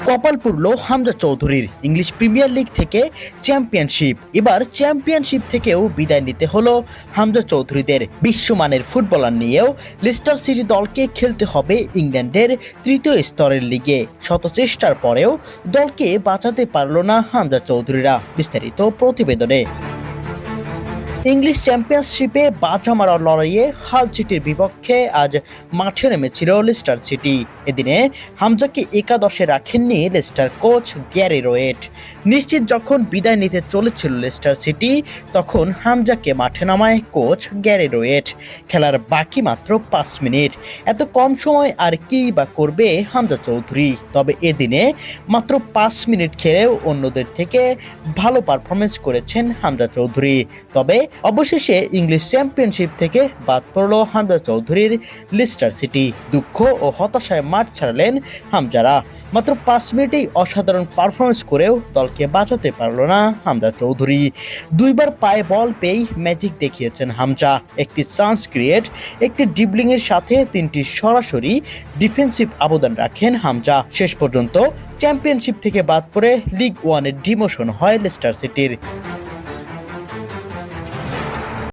কপাল পুড়ল হামজা চৌধুরীর। English premier league থেকে চ্যাম্পিয়নশিপ, এবার চ্যাম্পিয়নশিপ থেকেও বিদায় নিতে হলো হামজা চৌধুরীদের। বিশ্বমানের ফুটবলার নিয়েও লেস্টার সিটি দলকে খেলতে হবে ইংল্যান্ডের তৃতীয় স্তরের লিগে। শত চেষ্টার পরেও দলকে বাঁচাতে পারল না হামজা চৌধুরীরা। বিস্তারিত প্রতিবেদনে। ইংলিশ চ্যাম্পিয়নশিপে বাঁচা মারার লড়াইয়ে হাল সিটির বিপক্ষে আজ মাঠে নেমেছিল লেস্টার সিটি। এদিনে হামজাকে একাদশে রাখেননি লেস্টার কোচ গ্যারি রোয়েট। নিশ্চিত যখন বিদায় নিতে চলেছিল লেস্টার সিটি, তখন হামজাকে মাঠে নামায় কোচ গ্যারি রোয়েট। খেলার বাকি মাত্র 5 মিনিট। এত কম সময় আর কি বা করবে হামজা চৌধুরী? তবে এদিনে মাত্র 5 মিনিট খেলেও অন্যদের থেকে ভালো পারফরমেন্স করেছেন হামজা চৌধুরী। তবে অবশেষে ইংলিশ চ্যাম্পিয়নশিপ থেকে বাদ পড়ল হামজা চৌধুরীর লেস্টার সিটি। দুঃখ ও হতাশায় মাঠ ছাড়লেন হামজারা। মাত্র 5 মিনিটেই অসাধারণ পারফরমেন্স করেও দলকে বাঁচাতে পারল না হামজা চৌধুরী। দুইবার পায়ে বল পেয়েই ম্যাজিক দেখিয়েছেন হামজা। একটি চান্স ক্রিয়েট, একটি ড্রিবলিংয়ের সাথে 3টি সরাসরি ডিফেন্সিভ অবদান রাখেন হামজা। শেষ পর্যন্ত চ্যাম্পিয়নশিপ থেকে বাদ পড়ে লিগ ওয়ানের ডিমোশন হয় লেস্টার সিটির।